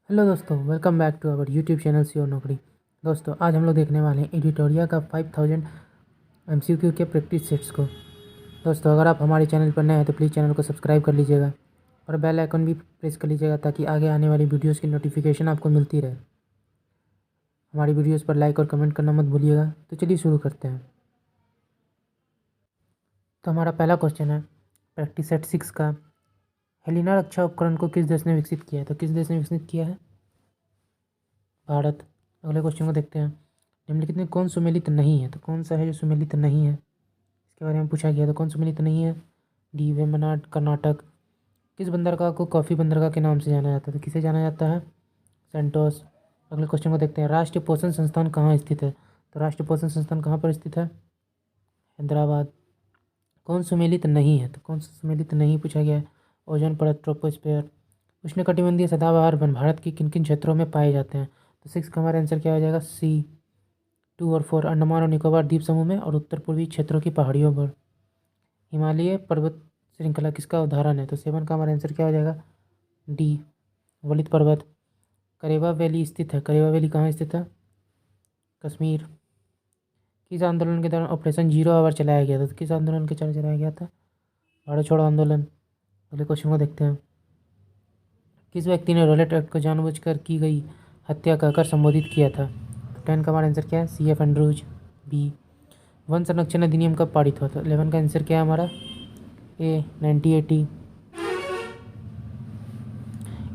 Hello दोस्तों, welcome back to our YouTube channel सी और नौकरी। दोस्तों, आज हम लोग देखने वाले हैं एडिटोरिया का 5000 एमसीक्यू के प्रैक्टिस सेट्स को। दोस्तों, अगर आप हमारे चैनल पर नए हैं तो प्लीज़ चैनल को सब्सक्राइब कर लीजिएगा और बेल आइकन भी प्रेस कर लीजिएगा ताकि आगे आने वाली वीडियोज़ की नोटिफिकेशन आपको मिलती रहे। हमारी वीडियोज़ पर लाइक और कमेंट करना मत भूलिएगा। तो चलिए शुरू करते हैं। तो हमारा पहला क्वेश्चन है प्रैक्टिस सेट 6 का, हेलिना रक्षा उपकरण को किस देश ने विकसित किया है? तो किस देश ने विकसित किया है? भारत। अगले क्वेश्चन को देखते हैं, निम्नलिखित में कौन सुमेलित नहीं है? तो कौन सा है जो सुमेलित नहीं है, इसके बारे में पूछा गया। तो कौन सुमेलित नहीं है? डी वेम्बनाड, कर्नाटक। किस बंदरगाह को कॉफ़ी बंदरगाह के नाम से जाना जाता है? तो किसे जाना जाता है? सेंटोस। अगले क्वेश्चन को देखते हैं, राष्ट्रीय पोषण संस्थान कहाँ स्थित है? तो राष्ट्रीय पोषण संस्थान कहाँ पर स्थित है? हैदराबाद। कौन सुमेलित नहीं है? तो कौन सा सुमेलित नहीं पूछा गया है? ओजोन परत, ट्रोपोस्फेयर। उष्णकटिबंधीय सदाबहार वन भारत के किन किन क्षेत्रों में पाए जाते हैं? तो 6 का हमारा आंसर क्या हो जाएगा? सी। 2 और 4 अंडमान और निकोबार द्वीप समूह में और उत्तर पूर्वी क्षेत्रों की पहाड़ियों पर। हिमालय पर्वत श्रृंखला किसका उदाहरण है? तो 7 का हमारा आंसर क्या हो जाएगा? डी, वलित पर्वत। करेवा वैली स्थित है। करेवा वैली कहाँ स्थित है? कश्मीर। किस आंदोलन के दौरान ऑपरेशन जीरो आवर चलाया गया था? तो किस आंदोलन के चलाया चलाया गया था? भारत छोड़ो आंदोलन। अगले क्वेश्चन को देखते हैं, किस व्यक्ति ने रॉलेट एक्ट को जानबूझकर की गई हत्या कहकर संबोधित किया था? तो 10 का हमारा आंसर क्या है? CF Andrews. बी, वन संरक्षण अधिनियम कब पारित हुआ था? 11 का आंसर क्या है हमारा? ए, 1980।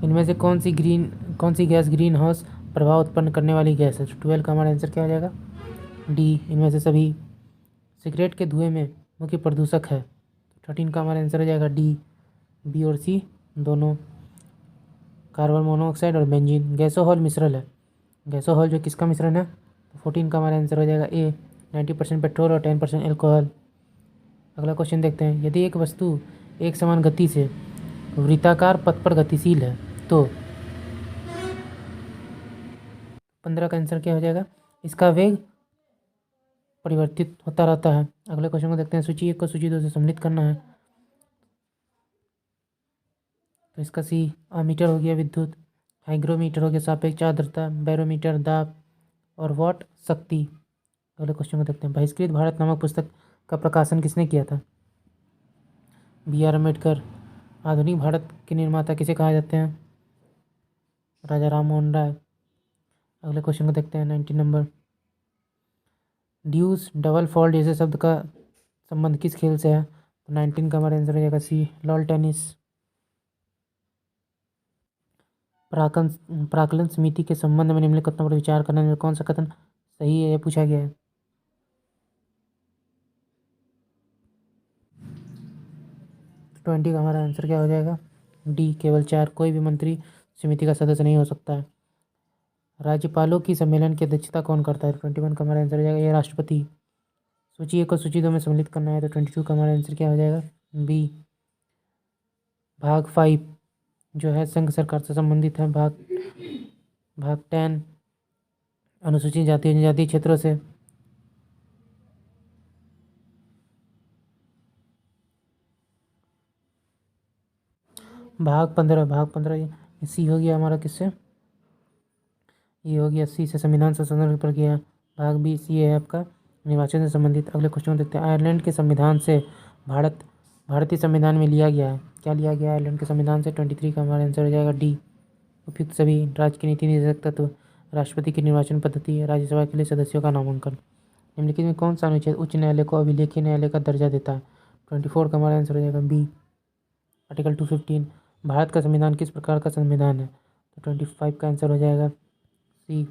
इनमें से कौन सी गैस ग्रीन हाउस प्रभाव उत्पन्न करने वाली गैस है? 12 का हमारा आंसर क्या हो जाएगा? डी, इनमें से सभी। सिगरेट के धुएं में मुख्य प्रदूषक है? 13 का हमारा आंसर हो जाएगा डी, बी और सी दोनों। कार्बन मोनोऑक्साइड और बेंजीन गैसोहॉल मिश्रण है। गैसोहॉल जो किसका मिश्रण है? 14 का हमारा आंसर हो जाएगा ए, 90% पेट्रोल और 10% एल्कोहल। अगला क्वेश्चन देखते हैं, यदि एक वस्तु एक समान गति से वृत्ताकार पथ पर गतिशील है तो 15 का आंसर क्या हो जाएगा? इसका वेग परिवर्तित होता रहता है। अगले क्वेश्चन को देखते हैं, सूची 1 को सूची 2 से सम्मिलित करना है। तो इसका सी, अमीटर हो गया विद्युत, हाइग्रोमीटर हो गया सापेक्ष आर्द्रता, बैरोमीटर दाब और वॉट शक्ति। अगले क्वेश्चन को देखते हैं, बहिष्कृत भारत नामक पुस्तक का प्रकाशन किसने किया था? BR अम्बेडकर। आधुनिक भारत के निर्माता किसे कहा जाते हैं? राजा राम मोहन राय। अगले क्वेश्चन को देखते हैं, 19 नंबर, ड्यूस, डबल फॉल्ट जैसे शब्द का संबंध किस खेल से है? तो 19 का हमारा आंसर हो जाएगा सी, लॉल टेनिस। प्राकलन समिति के संबंध में निम्नलिखित कथनों पर विचार करने में कौन सा कथन सही है, यह पूछा गया है। 20 का हमारा आंसर क्या हो जाएगा? डी, केवल 4। कोई भी मंत्री समिति का सदस्य नहीं हो सकता है। राज्यपालों की सम्मेलन की अध्यक्षता कौन करता है? 21 का हमारा आंसर हो जाएगा ये, राष्ट्रपति। सूची 1 को सूची 2 में सम्मिलित करना है। तो 22 का हमारा आंसर क्या हो जाएगा? बी, भाग 5 जो है संघ सरकार से संबंधित है। भाग 10 अनुसूचित जाति जनजाति क्षेत्रों से। भाग 15 सी हो गया हमारा किससे? ये हो गया सी से संविधान संशोधन पर किया। भाग बी सी है आपका निर्वाचन से संबंधित। अगले क्वेश्चन देखते हैं, आयरलैंड के संविधान से भारतीय संविधान में लिया गया है। क्या लिया गया आयरलैंड के संविधान से? 23 का हमारा आंसर हो जाएगा डी, उपयुक्त सभी। राज्य की नीति निर्देशक तत्व, राष्ट्रपति की निर्वाचन पद्धति, राज्यसभा के लिए सदस्यों का नामांकन। निम्नलिखित में कौन सा अनुच्छेद उच्च न्यायालय को अभिलेखीय न्यायालय का दर्जा देता है? 24 का हमारा आंसर हो जाएगा बी, आर्टिकल 215। भारत का संविधान किस प्रकार का संविधान है? तो 25 का आंसर हो जाएगा सी,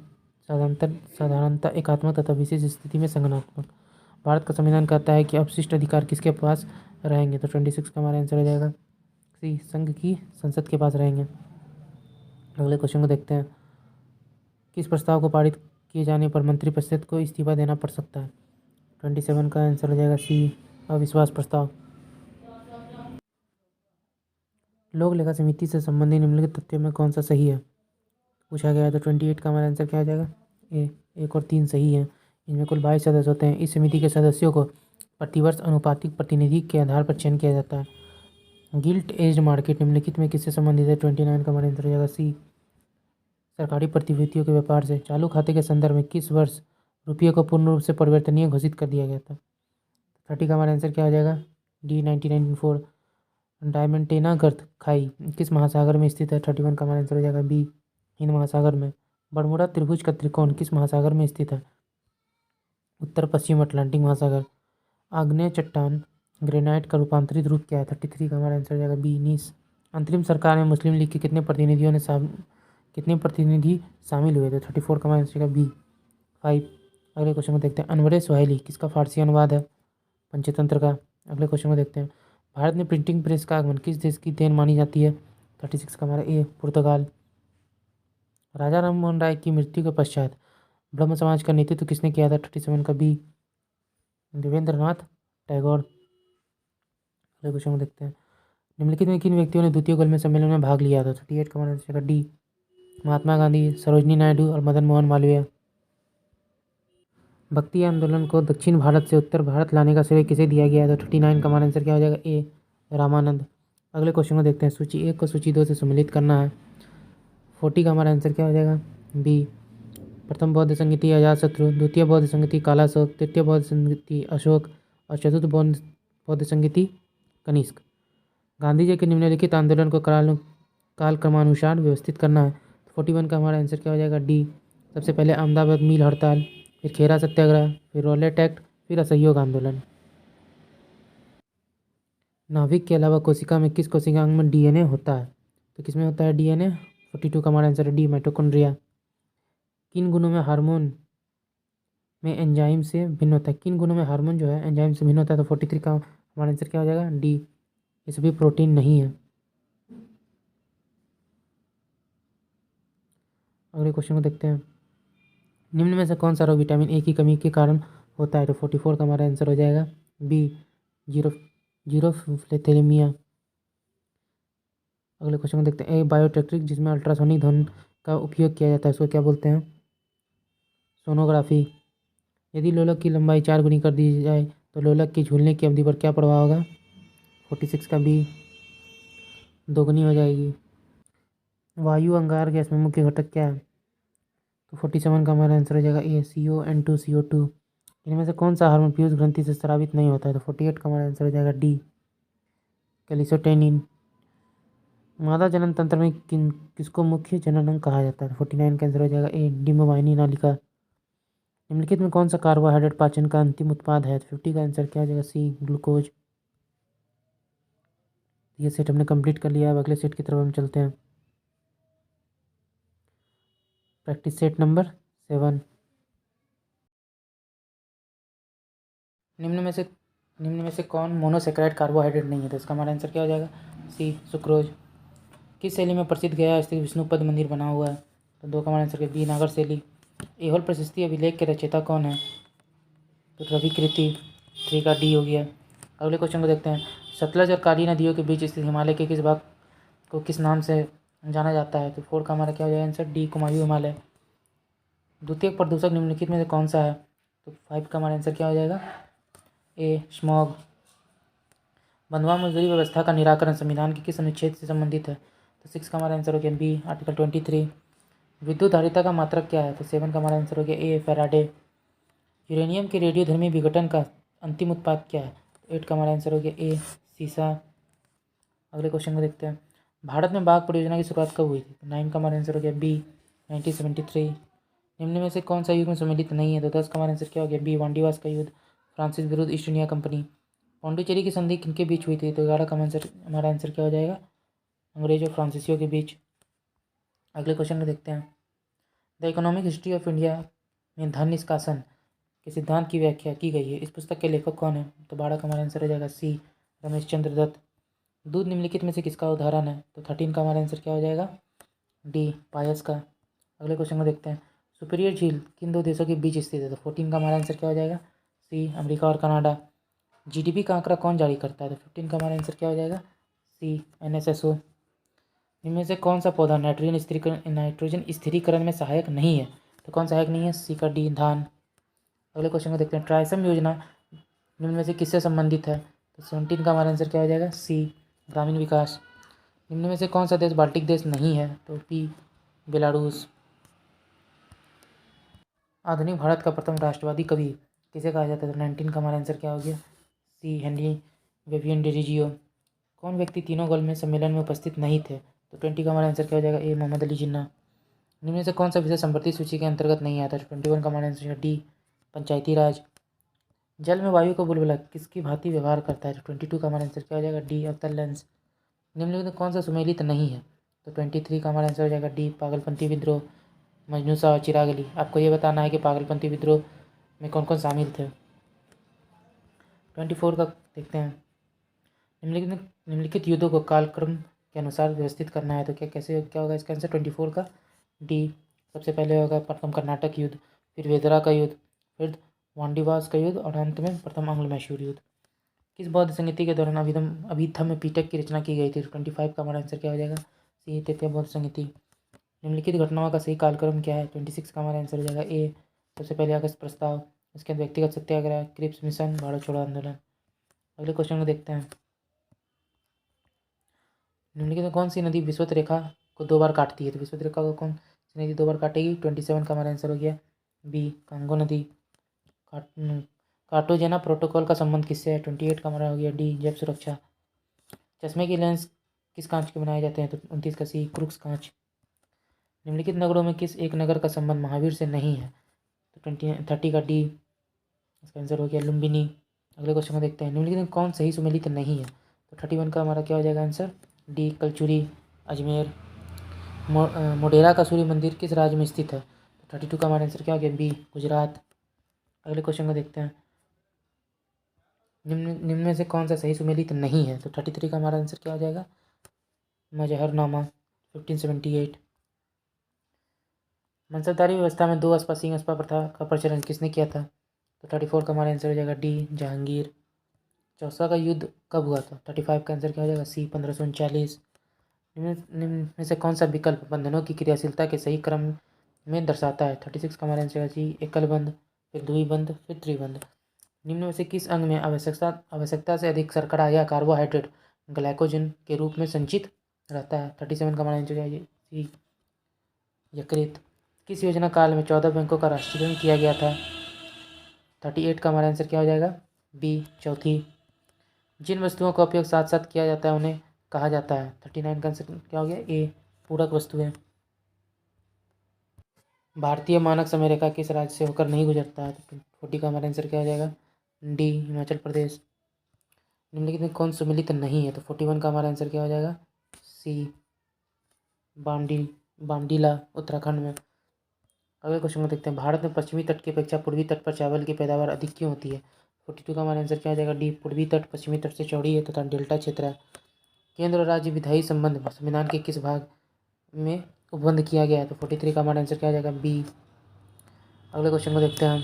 साधारणतः एकात्मक तथा विशेष स्थिति में संगठनात्मक। भारत का संविधान कहता है कि अपशिष्ट अधिकार किसके पास रहेंगे? तो 26 का हमारा आंसर हो जाएगा सी, संघ की संसद के पास रहेंगे। अगले क्वेश्चन को देखते हैं, किस प्रस्ताव को पारित किए जाने पर मंत्रिपरिषद को इस्तीफा देना पड़ सकता है? 27 का आंसर हो जाएगा सी, अविश्वास प्रस्ताव। लोक लेखा समिति से संबंधित निम्नलिखित तथ्यों में कौन सा सही है पूछा गया है? तो 28 का हमारा आंसर क्या हो जाएगा? ए, 1 और 3 सही है। इनमें कुल 22 सदस्य होते हैं। इस समिति के सदस्यों को प्रतिवर्ष अनुपातिक प्रतिनिधि के आधार पर चयन किया जाता है। गिल्ट एज्ड मार्केट निम्नलिखित में किससे संबंधित है? 29 का हमारा आंसर हो जाएगा सी, सरकारी प्रतिभूतियों के व्यापार से चालू खाते के संदर्भ में किस वर्ष रुपये को पूर्ण रूप से परिवर्तनीय घोषित कर दिया गया था? 30 का हमारा आंसर क्या हो जाएगा? डी 1994। डायमंटेना गर्त खाई किस महासागर में स्थित है? 31 का हमारा आंसर हो जाएगा बी हिंद महासागर में। बरमूडा त्रिभुज का त्रिकोण किस महासागर में स्थित है? उत्तर पश्चिम अटलांटिक महासागर। आग्नेय चट्टान ग्रेनाइट का रूपांतरित रूप क्या है? 33 का हमारा आंसर हो जाएगा बी नीस। अंतरिम सरकार में मुस्लिम लीग के कितने प्रतिनिधि शामिल हुए थे? 34 का हमारा आंसर हो जाएगा बी 5। अगले क्वेश्चन को देखते हैं। अनवरे सुहाइली किसका फारसी अनुवाद है? पंचतंत्र का। अगले क्वेश्चन को देखते हैं। भारत में प्रिंटिंग प्रेस का आगमन किस देश की देन मानी जाती है? 36 का हमारा ए पुर्तगाल। राजा राममोहन राय की मृत्यु के पश्चात ब्रह्म समाज का नेतृत्व किसने किया था? 37 का बी देवेंद्रनाथ टैगोर। अगले क्वेश्चन को देखते हैं। निम्नलिखित में किन व्यक्तियों ने द्वितीय गोलमेज सम्मेलन में भाग लिया था? 38 का हमारा आंसर डी महात्मा गांधी, सरोजनी नायडू और मदन मोहन मालवीय। भक्ति आंदोलन को दक्षिण भारत से उत्तर भारत लाने का श्रेय किसे दिया गया था? 39 का हमारा आंसर क्या हो जाएगा? ए रामानंद। अगले क्वेश्चन को देखते हैं। सूची 1 को सूची 2 से सम्मिलित करना है। 40 का हमारा आंसर क्या हो जाएगा? बी प्रथम बौद्ध संगीति अजातशत्रु, द्वितीय बौद्ध संगीति कालाशोक, तृतीय बौद्ध संगीति अशोक और चतुर्थ बौद्ध संगीति कनिष्क। गांधी जी के निम्नलिखित आंदोलन को कालक्रमानुसार व्यवस्थित करना है। 41 का हमारा आंसर क्या हो जाएगा? डी सबसे पहले अहमदाबाद मिल हड़ताल, फिर खेरा सत्याग्रह, फिर रॉलेट एक्ट, फिर असहयोग आंदोलन। नाभिक के अलावा कोशिका में किस कोशिकांग में डीएनए होता है? तो किसमें होता है डीएनए? 42 का हमारा आंसर है डी माइटोकॉन्ड्रिया। किन गुणों में हार्मोन में एंजाइम से भिन्न होता है? किन गुणों में हार्मोन जो है एंजाइम से भिन्न होता है? तो 43 का हमारा आंसर क्या हो जाएगा? डी ये सभी प्रोटीन नहीं है। अगले क्वेश्चन को देखते हैं। निम्न में से कौन सा रोग विटामिन ए की कमी के कारण होता है? तो 44 का हमारा आंसर हो जाएगा बी जीरोफ्लेथेलेमिया। अगले क्वेश्चन को देखते हैं। ए बायोटेक्ट्रिक जिसमें अल्ट्रासोनिक ध्वनि का उपयोग किया जाता है उसको क्या बोलते हैं? सोनोग्राफी। यदि लोलक की लंबाई 4 गुनी कर दी जाए तो लोलक की झूलने की अवधि पर क्या प्रभाव होगा? 46 का बी दोगुनी हो जाएगी। वायु अंगार गैस में मुख्य घटक क्या है? तो 47 का हमारा आंसर हो जाएगा ए CO2 इनमें से कौन सा हार्मोन पीयूष ग्रंथि से स्रावित नहीं होता है? तो 48 का हमारा आंसर हो जाएगा डी कैल्शियोटेनिन। मादा जनन तंत्र में किसको मुख्य जनन अंग कहा जाता है? 49 का आंसर हो जाएगा ए डिम्बवाहिनी नालिका। निम्नलिखित में कौन सा कार्बोहाइड्रेट पाचन का अंतिम उत्पाद है? 50 का आंसर क्या हो जाएगा? C glucose. ये सेट हमने कंप्लीट कर लिया है। अब अगले सेट की तरफ हम चलते हैं। Practice set number 7। निम्न में से कौन मोनोसेक्राइड कार्बोहाइड्रेट नहीं है? तो इसका हमारा आंसर क्या हो जाएगा? सी सुक्रोज। किस शैली में प्रसिद्ध गया स्थित विष्णुपद मंदिर बना हुआ है? तो 2 का हमारा आंसर बी नागर शैली। एहोल प्रशस्ति अभिलेख के रचयिता कौन है? तो रवि कृति। 3 का डी हो गया। अगले क्वेश्चन को देखते हैं। सतलज और काली नदियों के बीच स्थित हिमालय के किस भाग को किस नाम से जाना जाता है? तो 4 का हमारा क्या हो जाएगा आंसर? डी कुमायूं हिमालय। द्वितीयक प्रदूषक निम्नलिखित में से कौन सा है? तो 5 का हमारा आंसर क्या हो जाएगा? ए स्मॉग। बंधुआ मजदूरी व्यवस्था का निराकरण संविधान के किस अनुच्छेद से संबंधित है? तो 6 का हमारा आंसर हो गया बी आर्टिकल 23। विद्युत धारिता का मात्रक क्या है? तो 7 का हमारा आंसर हो गया ए फैराडे। यूरेनियम के रेडियोधर्मी विघटन का अंतिम उत्पाद क्या है? तो 8 का हमारा आंसर हो गया ए सीसा। अगले क्वेश्चन को देखते हैं। भारत में बाघ परियोजना की शुरुआत कब हुई थी? तो 9 का हमारा आंसर हो गया बी 1973। निम्न में से कौन सा युग में सम्मिलित नहीं है? तो 10 का हमारा आंसर क्या हो गया? बी वांडीवास का युद्ध, फ्रांसिस विरुद्ध ईस्ट इंडिया कंपनी। पौंडीचेरी की संधि किनके बीच हुई थी? तो 11 का हमारा आंसर क्या हो जाएगा? अंग्रेज और फ्रांसीसियों के बीच। अगले क्वेश्चन को देखते हैं। The economic history of India में धन निष्कासन के सिद्धांत की व्याख्या की गई है। इस पुस्तक के लेखक कौन है? तो 12 का हमारा आंसर हो जाएगा सी रमेश चंद्र दत्त। दूध निम्नलिखित में से किसका उदाहरण है? तो 13 का हमारा आंसर क्या हो जाएगा? डी पायस का। अगले क्वेश्चन को देखते हैं। सुपीरियर झील किन दो देशों के बीच स्थित है? तो 14 का हमारा आंसर क्या हो जाएगा? सी अमेरिका और कनाडा। जीडीपी का आंकड़ा कौन जारी करता है? तो 15 का हमारा आंसर क्या हो जाएगा? सी NSSO। इनमें से कौन सा पौधा नाइट्रोजन स्थिरीकरण में सहायक नहीं है? तो कौन सहायक नहीं है? सी का डी धान। अगले क्वेश्चन को देखते हैं। ट्राइसम योजना निम्न में से किससे संबंधित है? तो 17 का हमारा आंसर क्या हो जाएगा? सी ग्रामीण विकास। निम्न में से कौन सा देश बाल्टिक देश नहीं है? तो बी बेलारूस। आधुनिक भारत का प्रथम राष्ट्रवादी कवि किसे कहा जाता है? तो 19 का हमारा आंसर क्या हो गया? सी हेनरी विवियन डिरीजियो। कौन व्यक्ति तीनों गोलमेज सम्मेलन में उपस्थित नहीं थे? तो 20 का हमारा आंसर क्या हो जाएगा? ए मोहम्मद अली जिन्ना। निम्न में से कौन सा विषय संपत्ति सूची के अंतर्गत नहीं आता? 21 का हमारा आंसर डी पंचायती राज। जल में वायु का बुलबुला किसकी भांति व्यवहार करता है? 22 का हमारा आंसर क्या हो जाएगा? डी अवतल लेंस। निम्नलिखित में कौन सा सुमेलित नहीं है? तो 23 का हमारा आंसर हो जाएगा डी पागलपंती विद्रोह, मजनू सा और चिराग अली। आपको ये बताना है कि पागलपंती विद्रोह में कौन कौन शामिल थे। 24 का देखते हैं। निम्नलिखित युद्धों को कालक्रम के अनुसार व्यवस्थित करना है, तो क्या होगा इसका आंसर? 24 का डी। सबसे पहले होगा प्रथम कर्नाटक युद्ध, फिर वेदरा का युद्ध, फिर वांडीवास का युद्ध और अंत में प्रथम आंग्ल मैसूर युद्ध। किस बौद्ध संगीति के दौरान अभिधम्म पिटक की रचना की गई थी? 25 का हमारा आंसर क्या हो जाएगा? सी तृतीय बौद्ध संगीति। निम्नलिखित घटनाओं का सही कालक्रम क्या है? 26 का हमारा आंसर हो जाएगा ए। सबसे पहले अगस्त प्रस्ताव, उसके बाद व्यक्तिगत सत्याग्रह, क्रिप्स मिशन, भारत छोड़ो आंदोलन। अगले क्वेश्चन को देखते हैं। निम्नलिखित में कौन सी नदी विषुवत रेखा को 2 बार काटती है? तो विषुवत रेखा को कौन सी नदी 2 बार काटेगी? 27 का हमारा आंसर हो गया बी कांगो नदी। कार्टाजेना प्रोटोकॉल का संबंध किससे है? 28 का हमारा हो गया डी जैव सुरक्षा। चश्मे की लेंस किस कांच के बनाए जाते हैं? तो 29 का सी क्रूक्स कांच। निम्नलिखित नगरों में किस एक नगर का संबंध महावीर से नहीं है? तो 30 का डी, इसका आंसर हो गया लुम्बिनी। अगले क्वेश्चन को देखते हैं। निम्नलिखित में कौन सही सुमेलित नहीं है? तो 31 का हमारा क्या हो जाएगा आंसर? डी कलचुरी अजमेर। मोढेरा का सूर्य मंदिर किस राज्य में स्थित है? तो 32 का हमारा आंसर क्या हो गया? बी गुजरात। अगले क्वेश्चन को देखते हैं। निम्न में से कौन सा सही सुमेलित नहीं है? तो 33 का हमारा आंसर क्या हो जाएगा? मजहरनामा 1578। मनसबदारी व्यवस्था में 2 अस्पा सिंह अस्पा प्रथा का प्रचलन किसने किया था? तो 34 का हमारा आंसर हो जाएगा डी जहांगीर। चौसा का युद्ध कब हुआ था? 35 का आंसर क्या हो जाएगा? सी 1539। निम्न में से कौन सा विकल्प बंधनों की क्रियाशीलता के सही क्रम में दर्शाता है? 36 का हमारा आंसर है सी एकल बंध, फिर द्विबंध, फिर त्रिबंध। निम्न में से किस अंग में आवश्यकता से अधिक शर्करा या कार्बोहाइड्रेट ग्लाइकोजन के रूप में संचित रहता है? 37 का हमारा आंसर है सी यकृत। किस योजना काल में 14 बैंकों का राष्ट्रीयकरण किया गया था? 38 का हमारा आंसर क्या हो जाएगा? बी चौथी। जिन वस्तुओं का उपयोग साथ साथ किया जाता है उन्हें कहा जाता है? 39 का आंसर क्या हो गया? ए पूरक वस्तुएं। भारतीय मानक समय रेखा किस राज्य से होकर नहीं गुजरता है? 40 का हमारा आंसर क्या हो जाएगा? डी हिमाचल प्रदेश। निम्नलिखित में कौन सुमेलित नहीं है? तो 41 का हमारा आंसर क्या हो जाएगा? सी बांडीला उत्तराखंड में। अगले क्वेश्चन को देखते हैं। भारत में पश्चिमी तट की अपेक्षा पूर्वी तट पर चावल की पैदावार अधिक क्यों होती है? 42 का हमारा आंसर क्या हो जाएगा? डी पूर्वी तट पश्चिमी तट से चौड़ी है तथा डेल्टा क्षेत्र है। केंद्र और राज्य विधायी संबंध संविधान के किस भाग में उपबंध किया गया है? तो 43 का हमारा आंसर क्या हो जाएगा? बी। अगले क्वेश्चन को देखते हैं।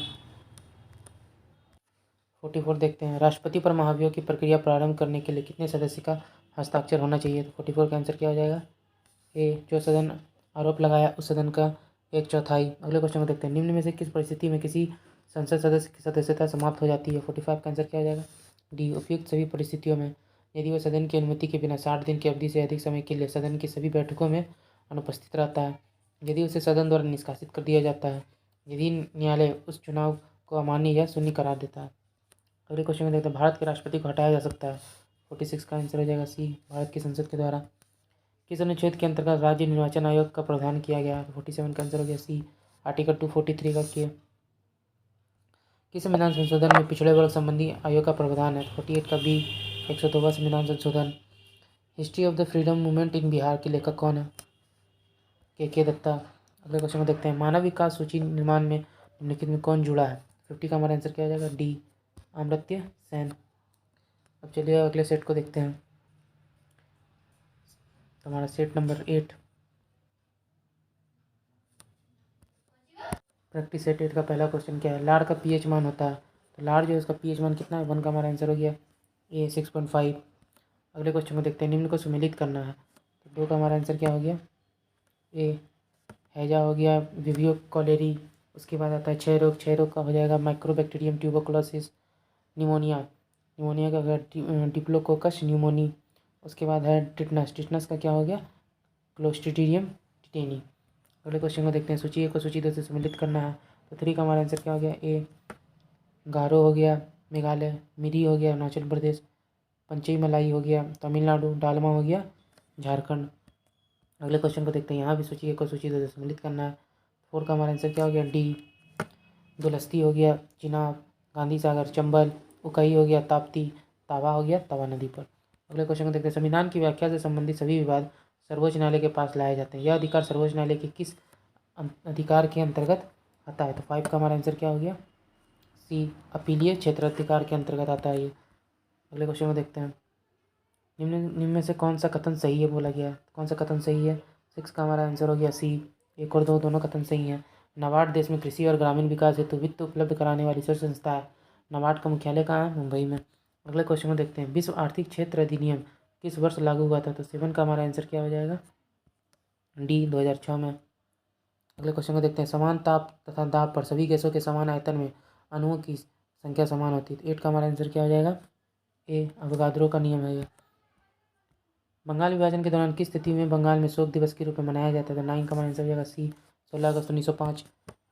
44 देखते हैं। राष्ट्रपति पर महाभियोग की प्रक्रिया प्रारंभ करने के लिए कितने सदस्य का हस्ताक्षर होना चाहिए? तो 44 का आंसर क्या हो जाएगा? ए जो सदन आरोप लगाया उस सदन का 1/4। अगले क्वेश्चन को देखते हैं। निम्न में से किस परिस्थिति में किसी संसद सदस्य की सदस्यता समाप्त हो जाती है? 45 का आंसर क्या हो जाएगा? डी उपयुक्त सभी परिस्थितियों में, यदि वह सदन की अनुमति के बिना 60 दिन की अवधि से अधिक समय के लिए सदन की सभी बैठकों में अनुपस्थित रहता है, यदि उसे सदन द्वारा निष्कासित कर दिया जाता है, यदि न्यायालय उस चुनाव को अमान्य या शून्य करार देता है। अगले क्वेश्चन में देखते हैं। भारत के राष्ट्रपति को हटाया जा सकता है? 46 का आंसर हो जाएगा सी भारत की संसद के द्वारा। किस अनुच्छेद के अंतर्गत राज्य निर्वाचन आयोग का प्रावधान किया गया? 47 का आंसर हो गया सी आर्टिकल 243 का के। किस संविधान संशोधन में पिछड़े वर्ग संबंधी आयोग का प्रावधान है? 48 का बी 102वां संविधान संशोधन। History of the freedom movement in Bihar के लेखक कौन है? के दत्ता। अगले क्वेश्चन को देखते हैं। मानव विकास सूची निर्माण में निम्नलिखित में कौन जुड़ा है? 50 का हमारा आंसर क्या हो जाएगा? डी अमर्त्य सेन। अब चलिए अगले सेट को देखते हैं। हमारा सेट नंबर 8 प्रैक्टिस सेट 8 का पहला क्वेश्चन क्या है? लार का पीएच मान होता है, तो लार जो है उसका पीएच मान कितना है? 1 का हमारा आंसर हो गया ए 6.5। अगले क्वेश्चन को देखते हैं। निम्न को सुमेलित करना है, तो 2 का हमारा आंसर क्या हो गया? ए हैजा हो गया, विवियो कॉलेरी। उसके बाद आता है क्षय रोग का हो जाएगा माइक्रोबैक्टीरियम ट्यूबरकुलोसिस। निमोनिया का हो गया डिप्लोकोकस न्यूमोनी। उसके बाद है टिटनस का क्या हो गया? Clostridium tetani. अगले क्वेश्चन को देखते हैं। सूची 1 को सूची 2 से सम्मिलित करना है, तो 3 का हमारा आंसर क्या हो गया? ए गारो हो गया मेघालय, मिरी हो गया अरुणाचल प्रदेश, पंचई मलाई हो गया तमिलनाडु, डालमा हो गया झारखंड। अगले क्वेश्चन को देखते हैं। यहाँ भी सोचिए को सूची दो सम्मिलित करना है। 4 का हमारा आंसर क्या हो गया? डी दुलस्ती हो गया चिनाब, गांधी सागर चंबल, उकई हो गया ताप्ती, तावा हो गया तवा नदी पर। अगले क्वेश्चन को देखते हैं। संविधान की व्याख्या से संबंधित सभी विवाद सर्वोच्च न्यायालय के पास लाए जाते हैं। यह अधिकार सर्वोच्च न्यायालय के किस अधिकार के अंतर्गत आता है? तो 5 का हमारा आंसर क्या हो गया? सी अपीलीय क्षेत्राधिकार के अंतर्गत आता है ये। अगले क्वेश्चन को देखते हैं। निम्न में से कौन सा कथन सही है बोला गया? कौन सा कथन सही है? 6 का हमारा आंसर हो गया सी। 1 और 2 दोनों कथन सही हैं। नाबार्ड देश में कृषि और ग्रामीण विकास हेतु वित्त उपलब्ध कराने वाली सर्वोच्च संस्था है। नाबार्ड का मुख्यालय कहाँ है? मुंबई में। अगले क्वेश्चन को देखते हैं। विश्व आर्थिक क्षेत्र अधिनियम किस वर्ष लागू हुआ था? तो 7 का हमारा आंसर क्या हो जाएगा? डी 2006 में। अगले क्वेश्चन को देखते हैं। समान ताप तथा दाब पर सभी गैसों के समान आयतन में अणुओं की संख्या समान होती है। तो 8 का हमारा आंसर क्या हो जाएगा? ए अवोगाद्रो का नियम है ये। बंगाल विभाजन के दौरान किस स्थिति में बंगाल में शोक दिवस के रूप में मनाया जाता है? तो 9 का हमारा आंसर हो जाएगा सी 16 अगस्त 1905।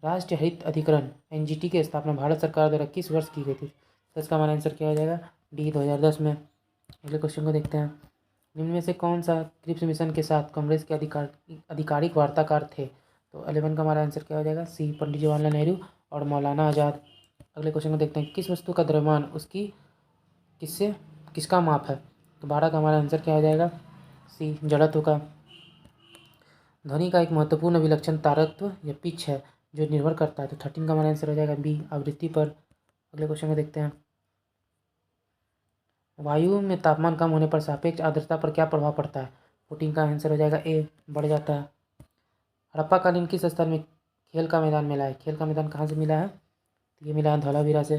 राष्ट्रीय हरित अधिकरण एनजीटी की स्थापना भारत सरकार द्वारा किस वर्ष की गई थी? 10 का हमारा आंसर क्या हो जाएगा? डी 2010 में। अगले क्वेश्चन को देखते हैं। निम्न में से कौन सा क्रिप्स मिशन के साथ कांग्रेस के आधिकारिक वार्ताकार थे? तो 11 का हमारा आंसर क्या हो जाएगा? सी पंडित जवाहरलाल नेहरू और मौलाना आज़ाद। अगले क्वेश्चन को देखते हैं। किस वस्तु का द्रव्यमान उसकी किसका माप है? तो 12 का हमारा आंसर क्या हो जाएगा? सी जड़त्व का। ध्वनि का एक महत्वपूर्ण विलक्षण तारकत्व या पिच है जो निर्भर करता है। तो 13 का हमारा आंसर हो जाएगा बी आवृत्ति पर। अगले क्वेश्चन को देखते हैं। वायु में तापमान कम होने पर सापेक्ष आर्द्रता पर क्या प्रभाव पड़ता है? 14 का आंसर हो जाएगा ए बढ़ जाता है। हड़प्पा कालीन किस स्थल में खेल का मैदान मिला है? खेल का मैदान कहाँ से मिला है? तो ये मिला है धौलावीरा से।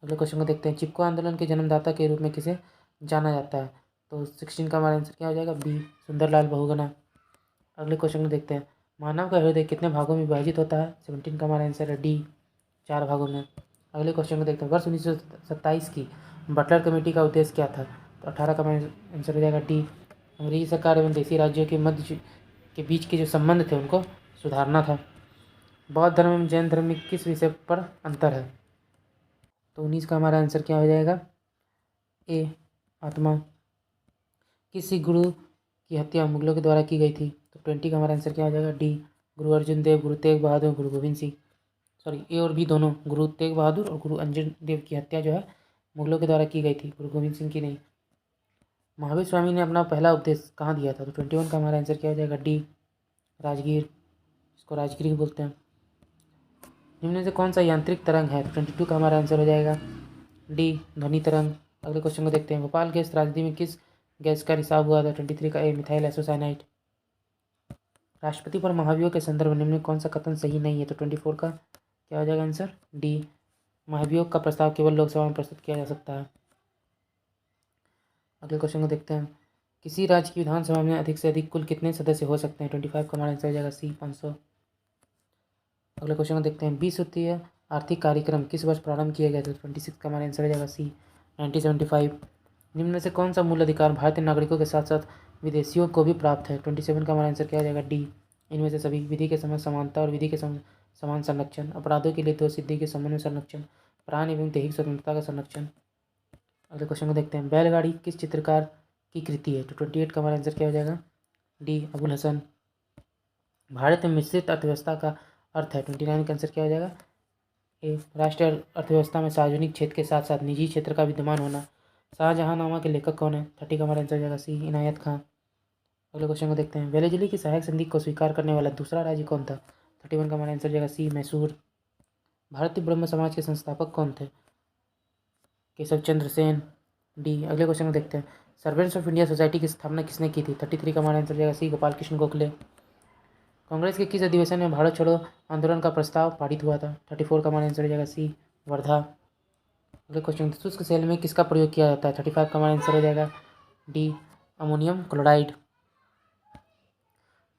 अगले क्वेश्चन को देखते हैं। चिपको आंदोलन के जन्मदाता के रूप में किसे जाना जाता है? तो 16 का हमारा आंसर क्या हो जाएगा? बी सुंदरलाल बहुगुणा। अगले क्वेश्चन को देखते हैं। मानव का हृदय कितने भागों में विभाजित होता है? 17 का हमारा आंसर है डी 4 भागों में। अगले क्वेश्चन को देखते हैं। वर्ष 1927 की बटलर कमेटी का उद्देश्य क्या था? तो 18 का हमारा आंसर हो जाएगा डी अंग्रेजी सरकार एवं देशी राज्यों के मध्य के बीच के जो संबंध थे उनको सुधारना था। बौद्ध धर्म एवं जैन धर्म में किस विषय पर अंतर है? तो 19 का हमारा आंसर क्या हो जाएगा? ए आत्मा। किस गुरु की हत्या मुगलों के द्वारा की गई थी? तो 20 का हमारा आंसर क्या हो जाएगा? डी गुरु अर्जुन देव, गुरु तेग बहादुर, गुरु गोविंद सिंह। सॉरी ए और बी दोनों, गुरु तेग बहादुर और गुरु अर्जुन देव की हत्या जो है मुगलों के द्वारा की गई थी, गुरु गोविंद सिंह की नहीं। महावीर स्वामी ने अपना पहला उपदेश कहाँ दिया था? तो 21 का हमारा आंसर क्या हो जाएगा? डी राजगीर, इसको राजगिरी भी बोलते हैं। निम्न से कौन सा यांत्रिक तरंग है? तो 22 का हमारा आंसर हो जाएगा डी ध्वनि तरंग। अगले क्वेश्चन को देखते हैं। भोपाल गैस त्रासदी में किस गैस का रिसाव हुआ था? 23 का ए मिथाइल एसोसाइनाइड। राष्ट्रपति पर महाभियोग के संदर्भ में निम्न में कौन सा कथन सही नहीं है? तो 24 का क्या हो जाएगा आंसर? डी महाभियोग का प्रस्ताव केवल लोकसभा में प्रस्तुत किया जा सकता है। अगले क्वेश्चन को देखते हैं। किसी राज्य की विधानसभा में अधिक से अधिक कुल कितने सदस्य हो सकते हैं? 25 का हमारा आंसर हो जाएगा सी 500। अगले क्वेश्चन को देखते हैं। 20 सूत्रीय आर्थिक कार्यक्रम किस वर्ष प्रारंभ किया गया था? 26 का हमारा आंसर हो जाएगा सी 1975। निम्न में से कौन सा मूल अधिकार भारतीय नागरिकों के साथ साथ विदेशियों को भी प्राप्त है? 27 का हमारा आंसर क्या हो जाएगा? डी इनमें से सभी। विधि के समय समानता और विधि के समान संरक्षण, अपराधों के लिए दोष सिद्धि के संबंध में संरक्षण, प्राण एवं दैहिक स्वतंत्रता का संरक्षण। अगले क्वेश्चन को देखते हैं। बैलगाड़ी किस चित्रकार की कृति है? तो 28 का हमारा आंसर क्या हो जाएगा? डी अबुल हसन। भारत में मिश्रित अर्थव्यवस्था का अर्थ है। 29 का आंसर क्या हो जाएगा? ए राष्ट्रीय अर्थव्यवस्था में सार्वजनिक क्षेत्र के साथ साथ निजी क्षेत्र का विद्यमान होना। शाहजहांनामा के लेखक कौन है? 30 का हमारा आंसर हो जाएगा सी इनायत खां। अगले क्वेश्चन को देखते हैं। वेलेजली की सहायक संधि को स्वीकार करने वाला दूसरा राज्य कौन था? 31 का हमारा आंसर हो जाएगा सी मैसूर। भारतीय ब्रह्म समाज के संस्थापक कौन थे? केशव चंद्र सेन। डी अगले क्वेश्चन को देखते हैं। सर्वेंट्स ऑफ इंडिया सोसाइटी की स्थापना किसने की थी? 33 का हमारा आंसर हो जाएगा सी गोपाल कृष्ण गोखले। कांग्रेस के किस अधिवेशन में भारत छोड़ो आंदोलन का प्रस्ताव पारित हुआ था? 34 का हमारा आंसर हो जाएगा सी वर्धा। अगले क्वेश्चन। शुष्क सेल में किसका प्रयोग किया जाता है? 35 का हमारा आंसर हो जाएगा डी अमोनियम क्लोराइड।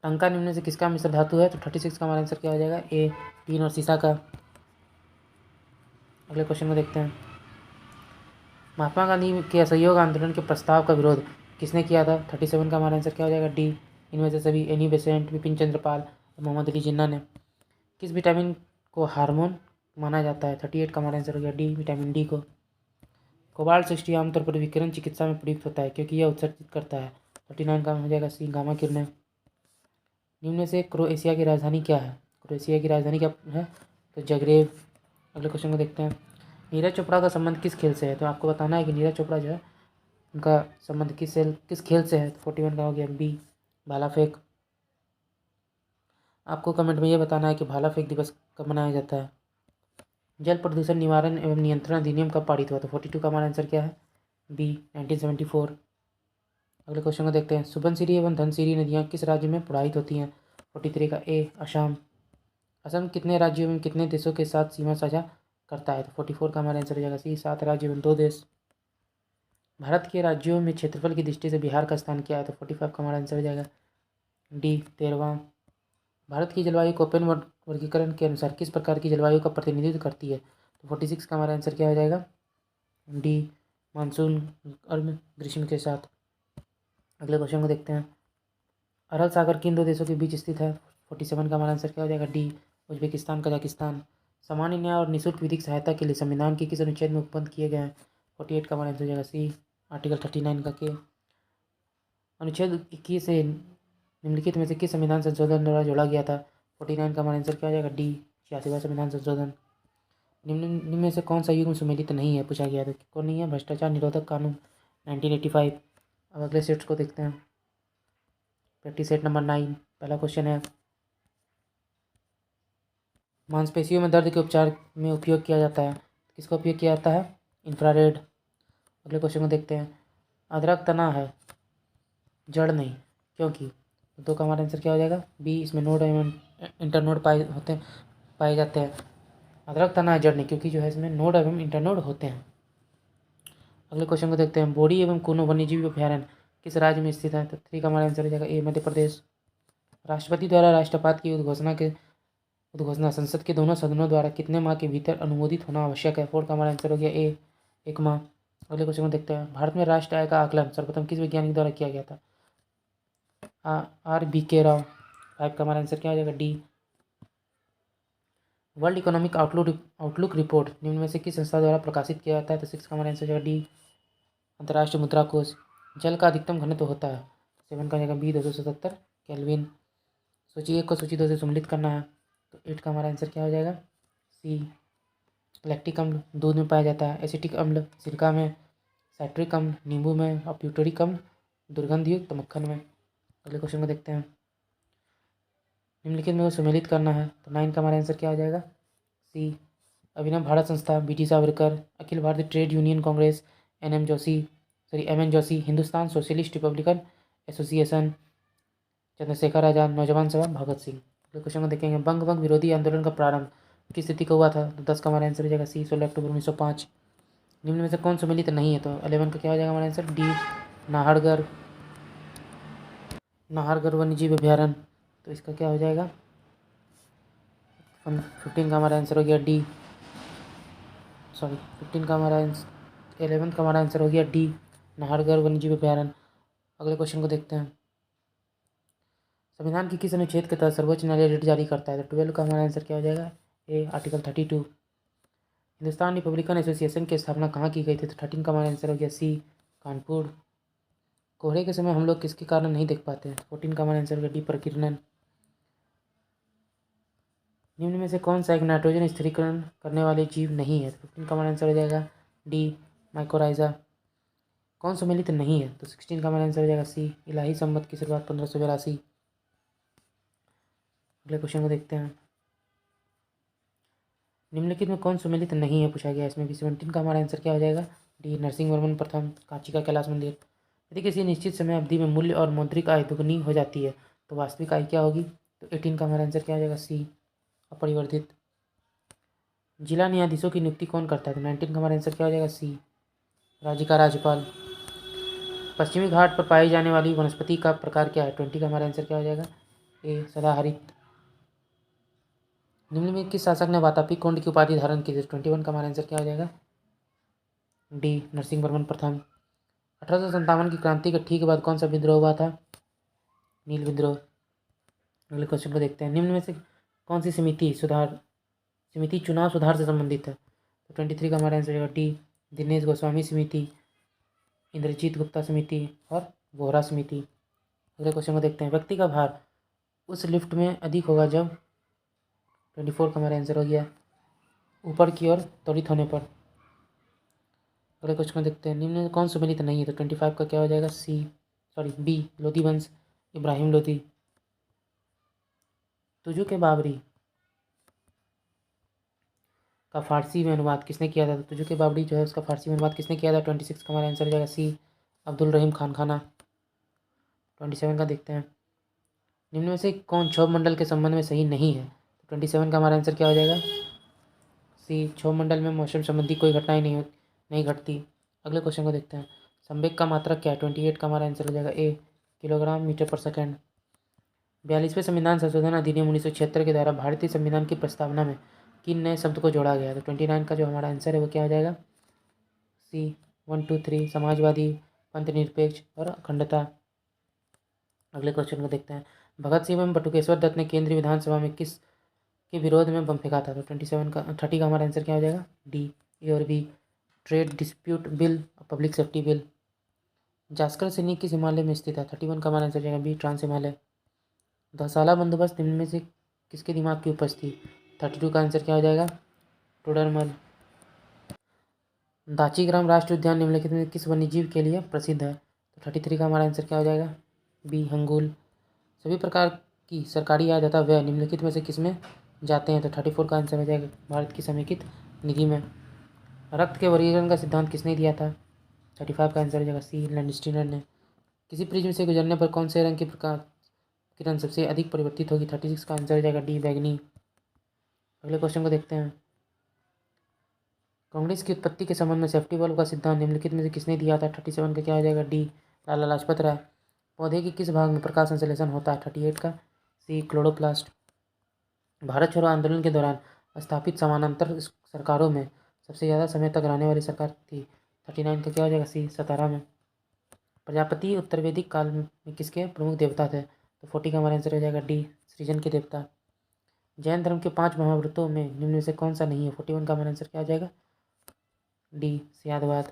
टंका निम्न से किसका मिश्र धातु है? तो 36 का हमारा आंसर क्या हो जाएगा? ए टीन और सीसा का। अगले क्वेश्चन को देखते हैं। महात्मा गांधी के असहयोग आंदोलन के प्रस्ताव का विरोध किसने किया था? 37 का हमारा आंसर क्या हो जाएगा? डी इनमें से सभी। एनी बेसेंट, विपिन चंद्र पाल और मोहम्मद अली जिन्ना ने। किस विटामिन को हार्मोन माना जाता है? 38 का हमारा आंसर हो गया डी, विटामिन डी को। कोबाल्ट 60 आमतौर पर विकिरण चिकित्सा में प्रयुक्त होता है क्योंकि यह उत्सर्जित करता है। 39 का हो जाएगा सी, गामा किरणें। निम्न में से क्रोएशिया की राजधानी क्या है? क्रोएशिया की राजधानी क्या है? तो जगरेब। अगले क्वेश्चन को देखते हैं। नीरज चोपड़ा का संबंध किस खेल से है? तो आपको बताना है कि नीरज चोपड़ा जो है उनका संबंध किस खेल से है? 41 का हो गया बी, भाला फेंक। आपको कमेंट में ये बताना है कि भाला फेंक दिवस कब मनाया जाता है। जल प्रदूषण निवारण एवं नियंत्रण अधिनियम कब पारित हुआ? तो 42 का हमारा आंसर क्या है? बी, 1974। अगले क्वेश्चन को देखते हैं। सुबनसिरी एवं धनसिरी नदियाँ किस राज्य में प्रवाहित होती हैं? 43 का ए, असम। असम कितने राज्यों एवं कितने देशों के साथ सीमा साझा करता है? तो 44 का हमारा आंसर हो जाएगा सी, 7 राज्य एवं 2 देश। भारत के राज्यों में क्षेत्रफल की दृष्टि से बिहार का स्थान क्या है? तो 45 का हमारा आंसर हो जाएगा डी, 13वां। भारत की जलवायु कोपेन वर्गीकरण के अनुसार किस प्रकार की जलवायु का प्रतिनिधित्व करती है? तो 46 का हमारा आंसर क्या हो जाएगा? डी, मानसून गर्म ग्रीष्म के साथ। अगले क्वेश्चन को देखते हैं। अरब सागर किन दो देशों के बीच स्थित है? 47 का हमारा आंसर क्या हो जाएगा? D, Uzbekistan Kazakhstan. सामान्य न्याय और निःशुल्क विधिक सहायता के लिए संविधान के किस अनुच्छेद में उपबंध किए गए हैं? 48 का हमारा आंसर हो जाएगा सी, आर्टिकल 39 का के। अनुच्छेद 21 से निम्नलिखित में से किस संविधान संशोधन द्वारा जोड़ा गया था? 49 का हमारा आंसर क्या हो जाएगा? डी, 86वां संविधान संशोधन। निम्न में से कौन सा युग्म सुमेलित नहीं है पूछा गया था? कौन नहीं है? भ्रष्टाचार निरोधक कानून 1985। अब अगले सेट्स को देखते हैं। प्रैक्टिस सेट नंबर 9, पहला क्वेश्चन है। मांसपेशियों में दर्द के उपचार में उपयोग किया जाता है, किसका उपयोग किया जाता है? इंफ्रारेड। अगले क्वेश्चन को देखते हैं। अदरक तना है, जड़ नहीं, क्योंकि? दो का हमारा आंसर क्या हो जाएगा? बी, इसमें नोड एवं इंटरनोड पाए जाते हैं। अदरक तना है, जड़ नहीं, क्योंकि जो है इसमें नोड एवं इंटरनोड होते हैं। अगले क्वेश्चन को देखते हैं। बोडी एवं कूनो वन्यजीव अभयारण्य किस राज्य में स्थित है? तो 3 का हमारा आंसर हो जाएगा ए, मध्य प्रदेश। राष्ट्रपति द्वारा राष्ट्रपात की उद्घोषणा संसद के दोनों सदनों द्वारा कितने माह के भीतर अनुमोदित होना आवश्यक है? 4 का हमारा आंसर हो गया ए, 1 माह। अगले क्वेश्चन को देखते हैं। भारत में राष्ट्र आय का आकलन सर्वप्रथम किस वैज्ञानिक द्वारा किया गया था? आर, बी के राव। 5 का हमारा आंसर क्या हो जाएगा? D. World economic outlook report निम्न में से किस संस्था द्वारा प्रकाशित किया जाता है? तो 6 का हमारा आंसर हो जाएगा डी, अंतर्राष्ट्रीय मुद्रा कोष। जल का अधिकतम घनत्व होता है? 7 का जाएगा बी, 277 केल्विन। सूची 1 को सूची 2 से सम्मिलित करना है, तो 8 का हमारा आंसर क्या हो जाएगा? सी, लैक्टिक अम्ल दूध में पाया जाता है, एसिटिक अम्ल सिरका में, साइट्रिक अम्ल नींबू में, और प्यूटरिक अम्ल दुर्गंधयुक्त मक्खन में। अगले क्वेश्चन को देखते हैं। निम्नलिखित में सम्मिलित करना है, तो 9 का हमारा आंसर क्या हो जाएगा? सी, अभिनव भारत संस्था, BT सावरकर, अखिल भारतीय trade union Congress, MN Joshi, Hindustan socialist republican association, Chandrashekhar Azad, Naujawan Sabha Bhagat Singh. अगले क्वेश्चन को देखेंगे। बंग विरोधी आंदोलन का प्रारंभ किस तिथि को हुआ था? तो 10 का हमारा आंसर हो जाएगा सी, 16 अक्टूबर 1905। निम्न में से कौन सम्मिलित नहीं है? तो 11 का क्या हो जाएगा हमारा आंसर? डी, नाहरगढ़ वन्यजीव अभ्यारण्य। तो इसका क्या हो जाएगा? 15 का हमारा आंसर हो गया डी, 15 का हमारा आंसर 11 का हमारा आंसर हो गया डी, नाहरगढ़ वन्यजीव अभ्यारण्य। अगले क्वेश्चन को देखते हैं। संविधान के किस अनुच्छेद के तहत सर्वोच्च न्यायालय रिट जारी करता है? तो 12 का हमारा आंसर क्या हो जाएगा? ए, आर्टिकल 32। हिंदुस्तान रिपब्लिकन एसोसिएशन की स्थापना कहाँ की गई थी? तो 13 का हमारा आंसर हो गया सी, कानपुर। कोहरे के समय हम लोग किसके कारण नहीं देख पाते हैं? 14 का हमारा आंसर हो गया डी, प्रकीर्णन। निम्न में से कौन सा एक नाइट्रोजन स्थिरीकरण करने वाले जीव नहीं है? 15 का हमारा आंसर हो जाएगा डी, माइकोराइजा। कौन सम्मिलित नहीं है? तो 16 का हमारा आंसर हो जाएगा सी, इलाही संवत की शुरुआत 1582। अगले क्वेश्चन को देखते हैं। निम्नलिखित में कौन सम्मिलित नहीं है पूछा गया इसमें भी। 17 का हमारा आंसर क्या हो जाएगा? डी, नरसिंह वर्मन प्रथम, कांची का कैलाश मंदिर। यदि किसी निश्चित समय अवधि में मूल्य और मौद्रिक आय दुगनी हो जाती है तो वास्तविक आय क्या होगी? तो 18 का हमारा आंसर क्या हो जाएगा? सी, अपरिवर्तित। जिला न्यायाधीशों की नियुक्ति कौन करता है? तो 19 का हमारा आंसर क्या हो जाएगा? सी, राज्य का राज्यपाल। पश्चिमी घाट पर पाई जाने वाली वनस्पति का प्रकार क्या है? 20 का हमारा आंसर क्या हो जाएगा? ए, सदाहरित। निम्न में किस शासक ने वातापी कुंड की उपाधि धारण की थी? 21 का हमारा आंसर क्या हो जाएगा? डी, नरसिंह वर्मन प्रथम। 1857 की क्रांति के ठीक बाद कौन सा विद्रोह हुआ था? नील विद्रोह। अगले क्वेश्चन को देखते हैं। निम्न में से कौन सी समिति समिति चुनाव सुधार से संबंधित है, तो 23 का हमारा आंसर हो जाएगा डी, दिनेश गोस्वामी समिति, इंद्रजीत गुप्ता समिति और वोहरा समिति। अगले क्वेश्चन को देखते हैं, व्यक्ति का भार उस लिफ्ट में अधिक होगा जब 24 का हमारा आंसर हो गया ऊपर की ओर त्वरित होने पर। अगले क्वेश्चन को देखते हैं, निम्न में कौन सम्मिलित नहीं है, तो 25 का क्या हो जाएगा बी, लोधी वंश, इब्राहिम लोधी। तुजु के बाबरी का फारसी में अनुवाद किसने किया था, तो तुजु के बाबरी जो है उसका फारसी में अनुवाद किसने किया था, 26 का हमारा आंसर हो जाएगा सी, अब्दुल रहीम खान खाना। 27 का देखते हैं, निम्न में से कौन क्षोभ मंडल के संबंध में सही नहीं है, तो 27 का हमारा आंसर क्या हो जाएगा सी, क्षोभ मंडल में मौसम संबंधी कोई घटनाएं नहीं घटती। अगले क्वेश्चन को देखते हैं, संवेग का मात्रक क्या है, 28 का हमारा आंसर हो जाएगा ए, किलोग्राम मीटर पर सेकेंड। 42वें संविधान संशोधन अधिनियम 1976 के द्वारा भारतीय संविधान की प्रस्तावना में किन नए शब्द को जोड़ा गया, तो 29 का जो हमारा आंसर है वो क्या हो जाएगा सी, 1 2 3, समाजवादी, पंथ निरपेक्ष और अखंडता। अगले क्वेश्चन को देखते हैं, भगत सिंह एवं बटुकेश्वर दत्त ने केंद्रीय विधानसभा में किस के विरोध में बम फेंका था, तो 30 का हमारा आंसर क्या हो जाएगा डी, ए और B, trade dispute bill, public safety bill. Zaskar सैनिक किस हिमालय में स्थित है, 31 का हमारा आंसर हो जाएगा बी, ट्रांस हिमालय। दसाला बंदोबस्त निम्न में से किसके दिमाग की उपज थी, 32 का आंसर क्या हो जाएगा टोडरमल। दाची ग्राम राष्ट्रीय उद्यान निम्नलिखित में किस वन्यजीव के लिए प्रसिद्ध है, तो 33 का हमारा आंसर क्या हो जाएगा बी, हंगुल। सभी प्रकार की सरकारी आय तथा व्यय निम्नलिखित में से किस में जाते हैं, तो 34 का आंसर हो जाएगा भारत की समेकित निधि में। रक्त के वर्गीकरण का सिद्धांत किसने दिया था, 35 का आंसर हो जाएगा सी, लैंडस्टीनर ने। किसी प्रिज्म से गुजरने पर कौन से रंग की प्रकाश किरण सबसे अधिक परिवर्तित होगी, 36 का आंसर हो जाएगा डी, बैगनी। अगले क्वेश्चन को देखते हैं, कांग्रेस की उत्पत्ति के संबंध में सेफ्टी बल्ब का सिद्धांत निम्नलिखित में से किसने दिया था, 37 का क्या हो जाएगा डी, लाला लाजपत राय। पौधे के किस भाग में प्रकाश संश्लेषण होता है, 38 का सी, क्लोरोप्लास्ट। भारत छोड़ो आंदोलन के दौरान स्थापित समानांतर सरकारों में सबसे ज़्यादा समय तक रहने वाली सरकार थी, 39 का क्या हो जाएगा सी, 17 में। प्रजापति उत्तर वैदिक काल में किसके प्रमुख देवता थे, तो 40 का हमारा आंसर हो जाएगा डी, सृजन के देवता। जैन धर्म के 5 महाव्रतों में निम्न में से कौन सा नहीं है, 41 का हमारा आंसर क्या हो जाएगा डी, सियादवाद।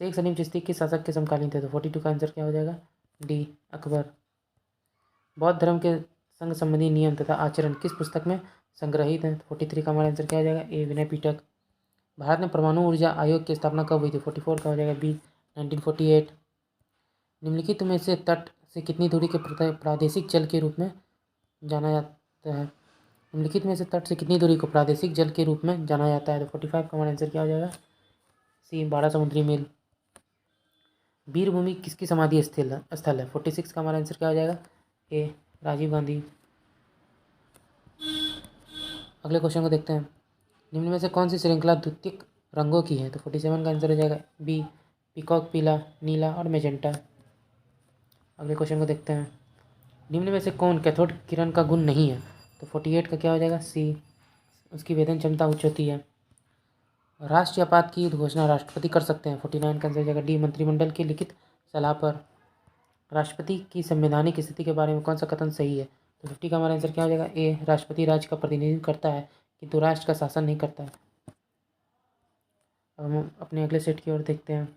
शेख सलीम चिश्ती किस शासक के समकालीन थे, तो 42 का आंसर क्या हो जाएगा डी, अकबर। बौद्ध धर्म के संघ संबंधी नियम तथा आचरण किस पुस्तक में संग्रहित हैं, 43 का हमारा आंसर क्या हो जाएगा ए, विनय पिटक। भारत में परमाणु ऊर्जा आयोग की स्थापना कब हुई थी, 44 का हो जाएगा बी, 1948। निम्नलिखित में से तट से कितनी दूरी के प्रादेशिक जल के रूप में जाना जाता है, निम्नलिखित में से तट से कितनी दूरी को प्रादेशिक जल के रूप में जाना जाता है, तो 45 का हमारा आंसर क्या हो जाएगा सी, 12 समुद्री मील। वीरभूमि किसकी समाधि स्थल है, 46 का हमारा आंसर क्या हो जाएगा ए, राजीव गांधी। अगले क्वेश्चन को देखते हैं, निम्न में से कौन सी श्रृंखला द्वितीयक रंगों की है, तो 47 का आंसर हो जाएगा बी, पीकॉक पीला, नीला और मैजेंटा। अगले क्वेश्चन को देखते हैं, निम्न में से कौन कैथोड किरण का गुण नहीं है, तो 48 का क्या हो जाएगा सी, उसकी वेदन क्षमता उच्च होती है। राष्ट्रीय आपात की घोषणा राष्ट्रपति कर सकते हैं, 49 का आंसर हो जाएगा डी, मंत्रिमंडल की लिखित सलाह पर। राष्ट्रपति की संवैधानिक स्थिति के बारे में कौन सा कथन सही है, तो 50 का हमारा आंसर क्या हो जाएगा ए, राष्ट्रपति राज्य का प्रतिनिधित्व करता है किंतु राष्ट्र का शासन नहीं करता है। अब हम अपने अगले सेट की ओर देखते हैं,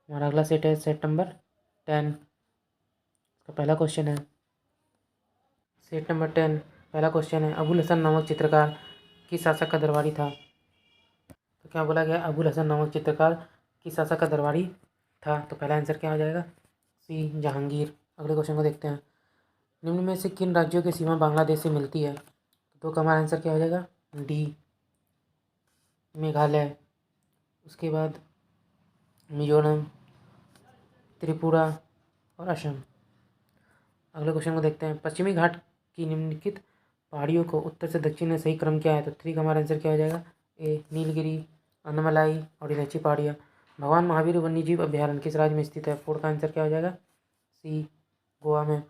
हमारा अगला सेट है सेट नंबर 10 का पहला क्वेश्चन है। सेट नंबर 10 पहला क्वेश्चन है, अबुल हसन नामक चित्रकार किस शासक का दरबारी था, तो क्या बोला गया अबुल हसन नामक चित्रकार किस शासक का दरबारी था, तो पहला आंसर क्या हो जाएगा सी, जहांगीर। अगले क्वेश्चन को देखते हैं, निम्न में से किन राज्यों की सीमा बांग्लादेश से मिलती है, तो का हमारा आंसर क्या हो जाएगा डी, मेघालय। उसके बाद मिजोरम, त्रिपुरा और असम। अगले क्वेश्चन को देखते हैं, पश्चिमी घाट की निम्नलिखित पहाड़ियों को उत्तर से दक्षिण में सही क्रम क्या है, तो 3 का हमारा आंसर क्या हो जाएगा ए, नीलगिरी, अनमलाई और इलायची पहाड़ियाँ। भगवान महावीर वन्यजीव अभ्यारण्य किस राज्य में स्थित है, 4 का आंसर क्या हो जाएगा सी, गोवा में।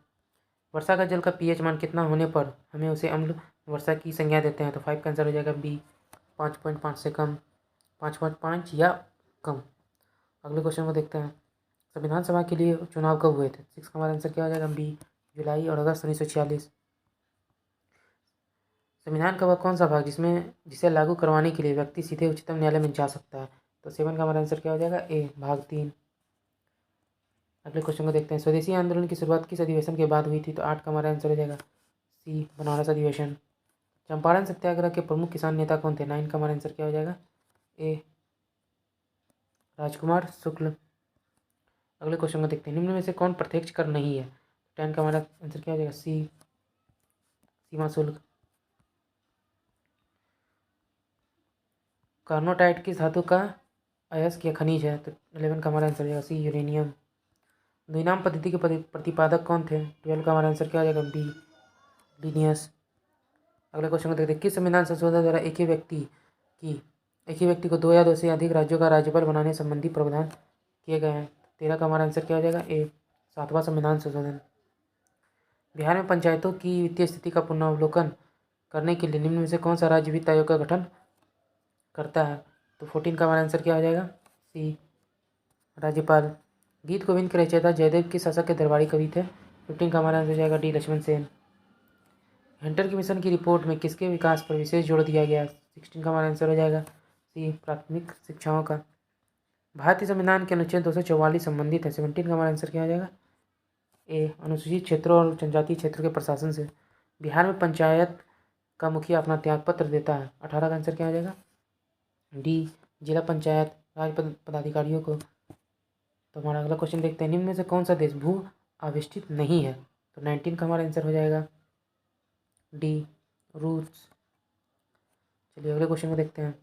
वर्षा का जल का पीएच मान कितना होने पर हमें उसे अम्ल वर्षा की संज्ञा देते हैं, तो 5 का आंसर हो जाएगा बी, 5.5 से कम, 5.5 या कम। अगले क्वेश्चन को देखते हैं, संविधान सभा के लिए चुनाव कब हुए थे, 6 का हमारा आंसर क्या हो जाएगा बी, जुलाई और अगस्त 1946। संविधान का वह कौन सा भाग जिसे लागू करवाने के लिए व्यक्ति सीधे उच्चतम न्यायालय में जा सकता है? तो 7 का हमारा आंसर क्या हो जाएगा? ए, भाग 3। अगले क्वेश्चन को देखते हैं। स्वदेशी आंदोलन की शुरुआत किस अधिवेशन के बाद हुई थी? तो 8 का हमारा आंसर हो जाएगा सी, बनारस अधिवेशन। चंपारण सत्याग्रह के प्रमुख किसान नेता कौन थे? 9 का हमारा आंसर क्या हो जाएगा? ए, राजकुमार शुक्ल। अगले क्वेश्चन को देखते हैं। निम्न में से कौन प्रत्यक्ष कर नहीं है? 10 का हमारा आंसर क्या हो जाएगा? सी, सीमा शुल्क। कार्नोटाइट किस धातु का अयस्क या खनिज है? तो 11 का हमारा आंसर हो जाएगा सी, यूरेनियम। द्विनाम पद्धति के प्रतिपादक कौन थे? 12 का हमारा आंसर क्या हो जाएगा? B, Linnaeus. अगले क्वेश्चन को देखते हैं। किस संविधान संशोधन द्वारा एक ही व्यक्ति को 2 या 2 से अधिक राज्यों का राज्यपाल बनाने संबंधी प्रावधान किए गए हैं? 13 का हमारा आंसर क्या हो जाएगा? ए, 7वां संविधान संशोधन। बिहार में पंचायतों की वित्तीय स्थिति का पुनरावलोकन करने के लिए निम्न में से कौन सा राज्य वित्त आयोग का गठन करता है? तो 14 का हमारा आंसर क्या हो जाएगा? सी, राज्यपाल। गीत गोविंद के रचयिता जयदेव किस शासक के दरबारी कवि थे? 15 का हमारा आंसर हो जाएगा डी, लक्ष्मण सेन। हंटर की मिशन की रिपोर्ट में किसके विकास पर विशेष जोर दिया गया? 16 का हमारा आंसर हो जाएगा सी, प्राथमिक शिक्षाओं का। भारतीय संविधान के अनुच्छेद 244 संबंधित है। 17 का हमारा आंसर क्या हो जाएगा? ए, अनुसूचित क्षेत्रों और जनजातीय क्षेत्रों के प्रशासन से। बिहार में पंचायत का मुखिया अपना त्यागपत्र देता है। 18 का आंसर क्या हो जाएगा? डी, जिला पंचायत राज पदाधिकारियों को। तो हमारा अगला क्वेश्चन देखते हैं। निम्न में से कौन सा देश भू आविष्टित नहीं है? तो 19 का हमारा आंसर हो जाएगा डी, रूस। चलिए अगले क्वेश्चन को देखते हैं।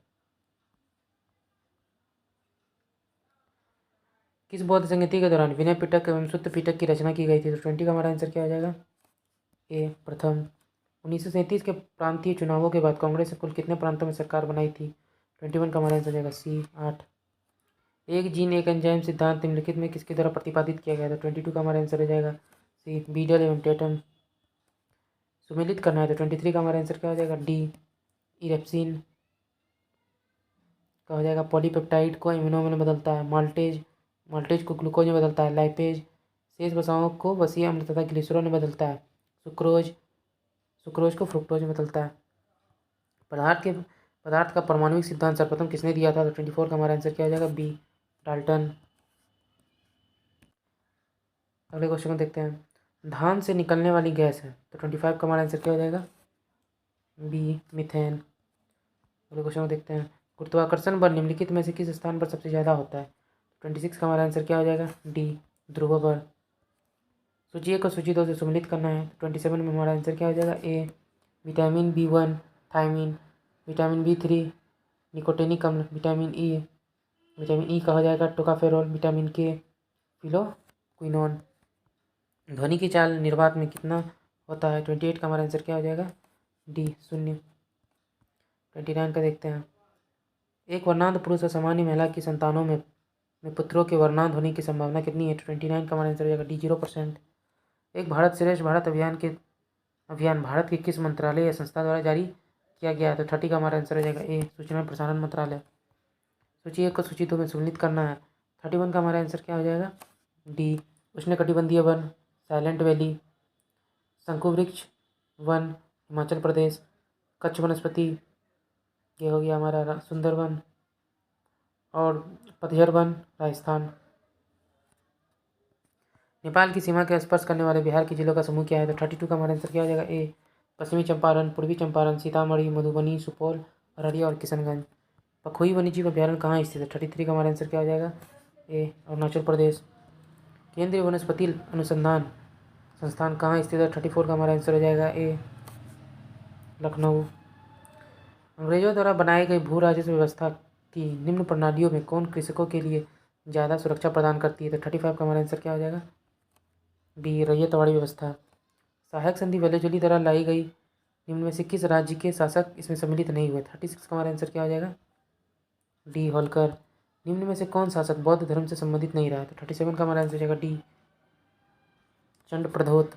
किस बौद्ध संगति के दौरान विनय पिटक एवं सुत्त पिटक की रचना की गई थी? तो 20 का हमारा आंसर क्या हो जाएगा? ए, प्रथम। 1937 के प्रांतीय चुनावों के बाद कांग्रेस ने कुल कितने प्रांतों में सरकार बनाई थी? 21 का हमारा आंसर हो जाएगा सी, 8। एक जीन एक एंजाइम सिद्धांत निम्नलिखित में किसके द्वारा प्रतिपादित किया गया था? 22 का हमारा आंसर हो जाएगा सी, बीडल एवं टेटन। सुमेलित करना है तो 23 का हमारा आंसर क्या हो जाएगा? डी, इरेप्सिन का हो जाएगा। पॉलीपेप्टाइड को इम्यूनो में बदलता है। माल्टेज को ग्लूकोज में बदलता है। लाइपेज शेष वसाओं को वसीय अम्ल तथा ग्लिसरॉल में बदलता है। सुक्रोज को फ्रुक्टोज में बदलता है। पदार्थ का परमाणुिक सिद्धांत सर्वप्रथम किसने दिया था? तो 24 का हमारा आंसर क्या हो जाएगा? B, Dalton. अगले क्वेश्चन को देखते हैं। धान से निकलने वाली गैस है तो 25 का हमारा आंसर क्या हो जाएगा? B, methane. अगले क्वेश्चन को देखते हैं। गुरुत्वाकर्षण बल निम्नलिखित में से किस स्थान पर सबसे ज़्यादा होता है? 26 का हमारा आंसर क्या हो जाएगा? डी, ध्रुव पर। सूची 1 को सूची 2 से सम्मिलित करना है। 27 में हमारा आंसर क्या हो जाएगा? A, vitamin B1 thiamine, vitamin B3 nicotinic अम्ल, विटामिन ई का हो जाएगा टोकाफेरोल, विटामिन के फिलोक्विनोन। ध्वनि की चाल निर्वात में कितना होता है? 28 का हमारा आंसर क्या हो जाएगा? डी, 0। 29 का देखते हैं। एक वर्णांध पुरुष और सामान्य महिला की संतानों में पुत्रों के वर्णांध होने की संभावना कितनी है? 29 का हमारा आंसर हो जाएगा डी, 0%। एक भारत श्रेष्ठ भारत अभियान भारत के किस मंत्रालय या संस्था द्वारा जारी किया गया है? तो 30 का हमारा आंसर हो जाएगा ए, सूचना और प्रसारण मंत्रालय। सूची 1 को सूची 2 में सम्मिलित करना है। 31 का हमारा आंसर क्या हो जाएगा? डी, उष्णकटिबंधीय वन, साइलेंट वैली, शंकु वृक्ष वन हिमाचल प्रदेश, कच्छ वनस्पति ये हो गया हमारा सुंदरवन, और पतझड़ वन राजस्थान। नेपाल की सीमा के स्पर्श करने वाले बिहार के जिलों का समूह क्या है? तो 32 का हमारा आंसर क्या हो जाएगा? ए, पश्चिमी चंपारण, पूर्वी चंपारण, सीतामढ़ी, मधुबनी, सुपौल, अररिया और किशनगंज। पखोई वन्यजीव अभ्यारण्य कहाँ स्थित है? 33 का हमारा आंसर क्या हो जाएगा? ए, अरुणाचल प्रदेश। केंद्रीय वनस्पति अनुसंधान संस्थान कहाँ स्थित है? 34 का हमारा आंसर हो जाएगा ए, लखनऊ। अंग्रेजों द्वारा बनाई गई भू राजस्व व्यवस्था की निम्न प्रणालियों में कौन कृषकों के लिए ज़्यादा सुरक्षा प्रदान करती है? तो 35 का हमारा आंसर क्या हो जाएगा? बी, रैयतवाड़ी व्यवस्था। सहायक संधि वेलेजोली द्वारा लाई गई निम्न में से किस राज्य के शासक इसमें सम्मिलित नहीं हुए? 36 का हमारा आंसर क्या हो जाएगा? डी, होलकर। निम्न में से कौन शासक बौद्ध धर्म से संबंधित नहीं रहा है? तो 37 का हमारा आंसर हो जाएगा डी, चंड प्रधोत।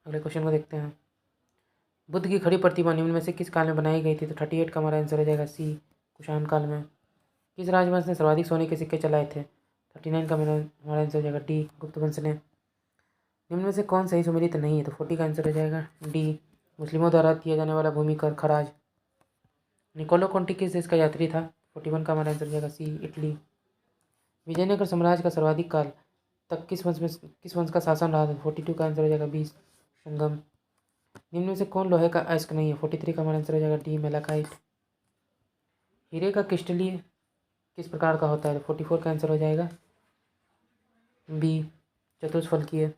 अगले क्वेश्चन को देखते हैं। बुद्ध की खड़ी प्रतिमा निम्न में से किस काल में बनाई गई थी? तो 38 का हमारा आंसर हो जाएगा सी, कुषाण काल में। किस राजवंश ने सर्वाधिक सोने के सिक्के चलाए थे? 39 का हमारा आंसर हो जाएगा डी, गुप्त वंश ने। निम्न में से कौन सही सुमेलित नहीं है? तो 40 का आंसर हो जाएगा डी, मुस्लिमों द्वारा दिया जाने वाला भूमि कर खराज। निकोलो कॉन्टी किस देश का यात्री था? 41 का हमारा आंसर हो जाएगा सी, इटली। विजयनगर साम्राज्य का सर्वाधिक काल तक किस वंश का शासन रहा था? 42 का आंसर हो जाएगा बी, संगम। निम्न में से कौन लोहे का अयस्क नहीं है? 43 का हमारा आंसर हो जाएगा डी, मैलाकाइट। हीरे का क्रिस्टलीय किस प्रकार का होता है? 44 का आंसर हो जाएगा बी, चतुष्फलकीय।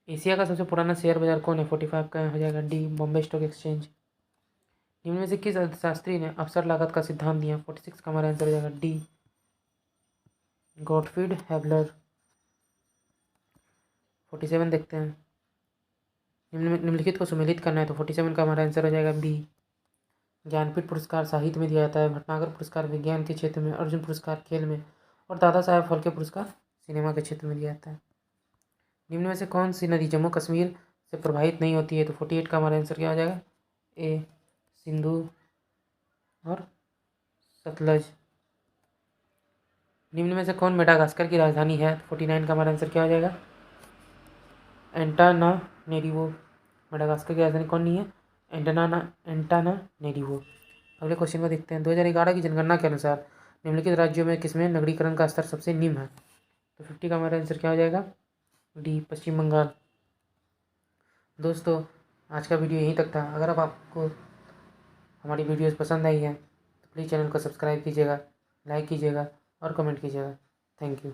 एशिया का सबसे पुराना शेयर बाजार कौन है? 45 का हो जाएगा डी, बॉम्बे स्टॉक एक्सचेंज। निम्न में से किस अर्थशास्त्री ने अवसर लागत का सिद्धांत दिया? 46 का हमारा आंसर हो जाएगा डी, गॉटफ्रीड हैबलर। 47 देखते हैं। निम्नलिखित को सुमेलित करना है तो 47 का हमारा आंसर हो जाएगा बी, ज्ञानपीठ पुरस्कार साहित्य में दिया जाता है, भटनागर पुरस्कार विज्ञान के क्षेत्र में, अर्जुन पुरस्कार खेल में और दादा साहेब फाल्के पुरस्कार सिनेमा के क्षेत्र में दिया जाता है। निम्न में से कौन सी नदी जम्मू कश्मीर से प्रभावित नहीं होती है? तो 48 का हमारा आंसर क्या हो जाएगा ए, सिंधु और सतलज। निम्न में से कौन मेडागास्कर की राजधानी है? 49 का हमारा आंसर क्या हो जाएगा एंटानानेरिवो। मेडागास्कर की राजधानी कौन नहीं है? एंटानानेरिवो। अगले क्वेश्चन को देखते हैं। 2011 की जनगणना के अनुसार निम्नलिखित राज्यों में किसमें नगरीकरण का स्तर सबसे निम्न है? तो 50 का हमारा आंसर क्या हो जाएगा डी, पश्चिम बंगाल। दोस्तों आज का वीडियो यहीं तक था। अगर अब आपको हमारी वीडियोस पसंद आई है तो प्लीज़ चैनल को सब्सक्राइब कीजिएगा, लाइक कीजिएगा और कमेंट कीजिएगा। Thank you.